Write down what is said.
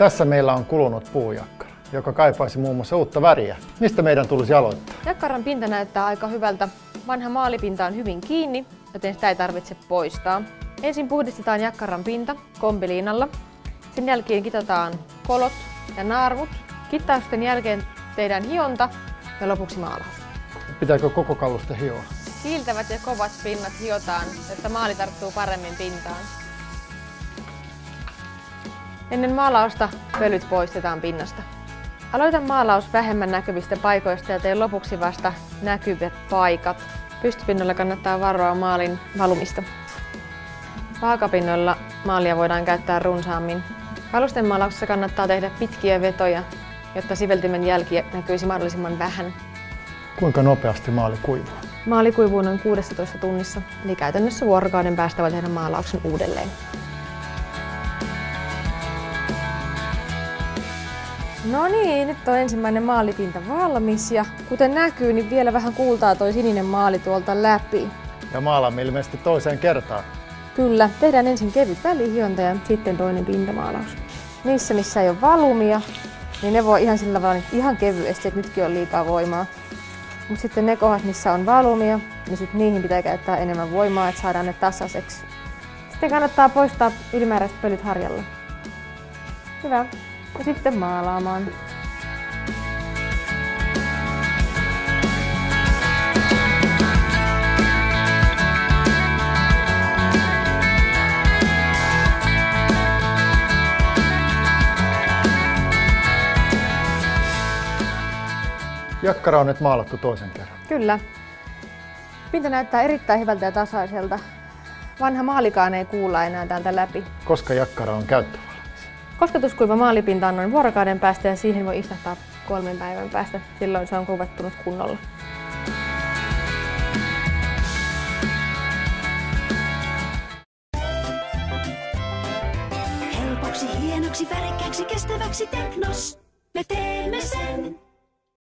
Tässä meillä on kulunut puujakkara, joka kaipaisi muun muassa uutta väriä. Mistä meidän tulisi aloittaa? Jakkaran pinta näyttää aika hyvältä. Vanha maalipinta on hyvin kiinni, joten sitä ei tarvitse poistaa. Ensin puhdistetaan jakkaran pinta kombiliinalla. Sen jälkeen kitataan kolot ja naarmut. Kittausten jälkeen tehdään hionta ja lopuksi maalaus. Pitääkö koko kaluste hioa? Kiiltävät ja kovat pinnat hiotaan, jotta maali tarttuu paremmin pintaan. Ennen maalausta pölyt poistetaan pinnasta. Aloitan maalaus vähemmän näkyvistä paikoista ja teen lopuksi vasta näkyvät paikat. Pystypinnoilla kannattaa varoa maalin valumista. Vaakapinnoilla maalia voidaan käyttää runsaammin. Alusten maalauksessa kannattaa tehdä pitkiä vetoja, jotta siveltimen jälki näkyisi mahdollisimman vähän. Kuinka nopeasti maali kuivuu? Maali kuivuu noin 16 tunnissa, eli käytännössä vuorokauden päästä voi tehdä maalauksen uudelleen. No niin, nyt on ensimmäinen maalipinta valmis ja kuten näkyy, niin vielä vähän kuultaa toi sininen maali tuolta läpi. Ja maalaamme ilmeisesti toiseen kertaan. Kyllä, tehdään ensin kevyt välihionta ja sitten toinen pintamaalaus. Niissä, missä ei ole valumia, niin ne voi ihan sillä tavalla ihan kevyesti, että nytkin on liikaa voimaa. Mutta sitten ne kohdat, missä on valumia, niin sitten niihin pitää käyttää enemmän voimaa, että saadaan ne tasaiseksi. Sitten kannattaa poistaa ylimääräiset pölyt harjalla. Hyvä. Ja sitten maalaamaan. Jakkara on nyt maalattu toisen kerran. Kyllä. Pinta näyttää erittäin hyvältä ja tasaiselta. Vanha maalikaan ei kuulla enää täältä läpi. Koska jakkara on käyttövalmis? Kosketuskuiva maalipinta on noin vuorokauden päästä ja siihen voi istahtaa 3 päivän päästä. Silloin se on kuivattunut kunnolla. Helpoksi, hienoksi, värikkääksi, kestäväksi Teknos. Me teemme sen.